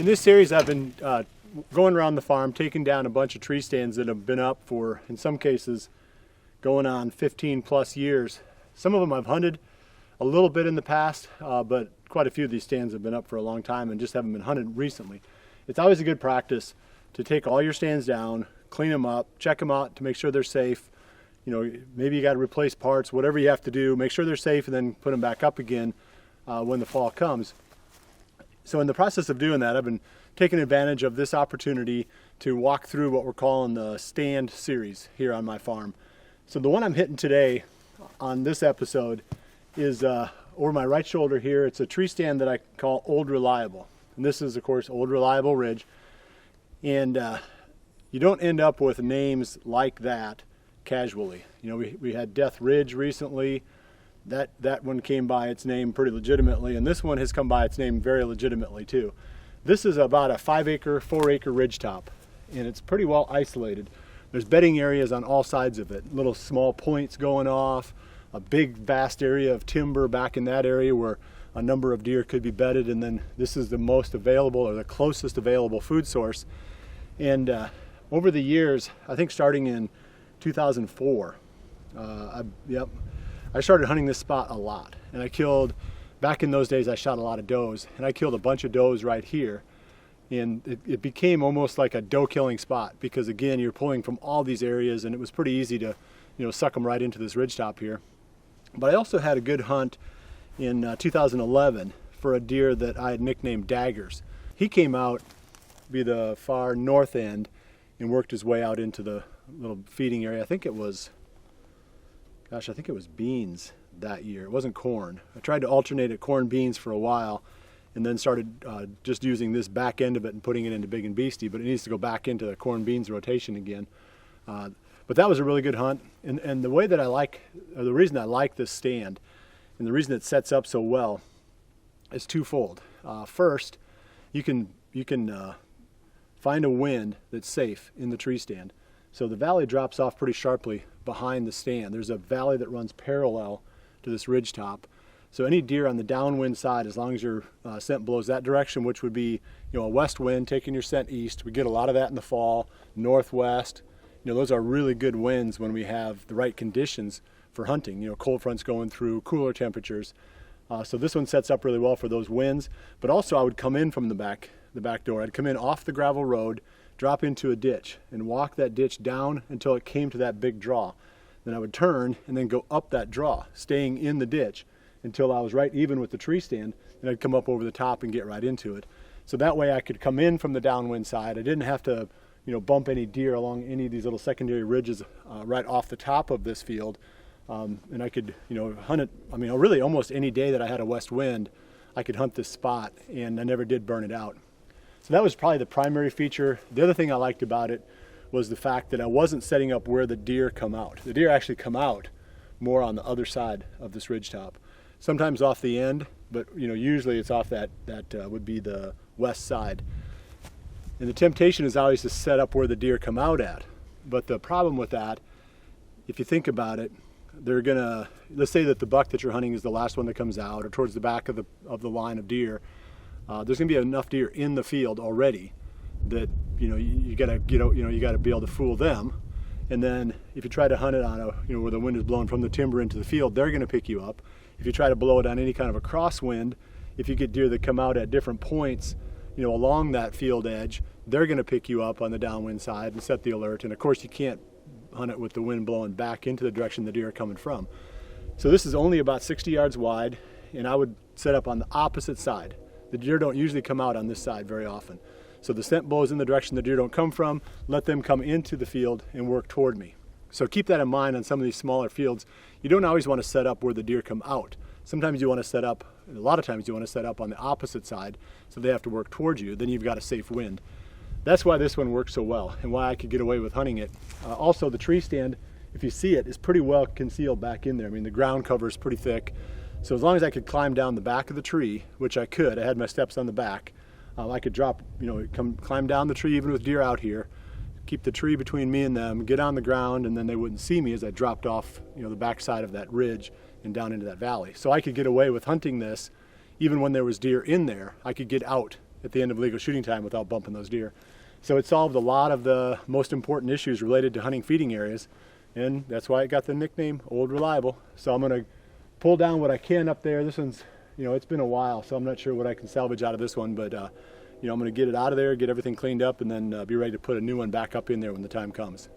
In this series, I've been going around the farm, taking down a bunch of tree stands that have been up for, in some cases, going on 15 plus years. Some of them I've hunted a little bit in the past, but quite a few of these stands have been up for a long time and just haven't been hunted recently. It's always a good practice to take all your stands down, clean them up, check them out to make sure they're safe. You know, maybe you got to replace parts, whatever you have to do, make sure they're safe and then put them back up again when the fall comes. So in the process of doing that, I've been taking advantage of this opportunity to walk through what we're calling the stand series here on my farm. So the one I'm hitting today on this episode is over my right shoulder here. It's a tree stand that I call Old Reliable. And this is, of course, Old Reliable Ridge. And you don't end up with names like that casually. You know, we had Death Ridge recently. That one came by its name pretty legitimately, and this one has come by its name very legitimately too. This is about a 5-acre, 4-acre ridge top, and it's pretty well isolated. There's bedding areas on all sides of it, little small points going off, a big vast area of timber back in that area where a number of deer could be bedded, and then this is the most available or the closest available food source. And over the years, I think starting in 2004, I started hunting this spot a lot, and I killed, back in those days I shot a lot of does, and I killed a bunch of does right here, and it became almost like a doe killing spot because, again, you're pulling from all these areas and it was pretty easy to, you know, suck them right into this ridgetop here. But I also had a good hunt in 2011 for a deer that I had nicknamed Daggers. He came out via the far north end and worked his way out into the little feeding area. I think it was beans that year. It wasn't corn. I tried to alternate at corn beans for a while and then started just using this back end of it and putting it into Big and Beastie, but it needs to go back into the corn beans rotation again. But that was a really good hunt. And the way that the reason I like this stand and the reason it sets up so well is twofold. First, you can find a wind that's safe in the tree stand. So the valley drops off pretty sharply behind the stand. There's a valley that runs parallel to this ridge top. So any deer on the downwind side, as long as your scent blows that direction, which would be, you know, a west wind taking your scent east. We get a lot of that in the fall. Northwest, you know, those are really good winds when we have the right conditions for hunting. You know, cold fronts going through, cooler temperatures. So this one sets up really well for those winds. But also I would come in from the back door. I'd come in off the gravel road, drop into a ditch and walk that ditch down until it came to that big draw. Then I would turn and then go up that draw, staying in the ditch until I was right even with the tree stand, and I'd come up over the top and get right into it. So that way I could come in from the downwind side. I didn't have to, you know, bump any deer along any of these little secondary ridges right off the top of this field. And I could, you know, hunt it, I mean, really almost any day that I had a west wind, I could hunt this spot, and I never did burn it out. So that was probably the primary feature. The other thing I liked about it was the fact that I wasn't setting up where the deer come out. The deer actually come out more on the other side of this ridgetop. Sometimes off the end, but, you know, usually it's off that would be the west side. And the temptation is always to set up where the deer come out at. But the problem with that, if you think about it, they're gonna, let's say that the buck that you're hunting is the last one that comes out or towards the back of the line of deer. There's going to be enough deer in the field already that, you know, you got to be able to fool them. And then if you try to hunt it on where the wind is blowing from the timber into the field, they're going to pick you up. If you try to blow it on any kind of a crosswind, if you get deer that come out at different points, you know, along that field edge, they're going to pick you up on the downwind side and set the alert. And of course, you can't hunt it with the wind blowing back into the direction the deer are coming from. So this is only about 60 yards wide, and I would set up on the opposite side. The deer don't usually come out on this side very often. So the scent blows in the direction the deer don't come from, let them come into the field and work toward me. So keep that in mind on some of these smaller fields. You don't always want to set up where the deer come out. Sometimes you want to set up, a lot of times you want to set up on the opposite side so they have to work towards you. Then you've got a safe wind. That's why this one works so well and why I could get away with hunting it. Also, the tree stand, if you see it, is pretty well concealed back in there. I mean, the ground cover is pretty thick. So as long as I could climb down the back of the tree, which I could, I had my steps on the back, I could drop, climb down the tree even with deer out here, keep the tree between me and them, get on the ground, and then they wouldn't see me as I dropped off, the backside of that ridge and down into that valley. So I could get away with hunting this even when there was deer in there. I could get out at the end of legal shooting time without bumping those deer. So it solved a lot of the most important issues related to hunting feeding areas, and that's why it got the nickname Old Reliable. So I'm going to pull down what I can up there. This one's, you know, it's been a while, so I'm not sure what I can salvage out of this one, but you know, I'm going to get it out of there, get everything cleaned up, and then be ready to put a new one back up in there when the time comes.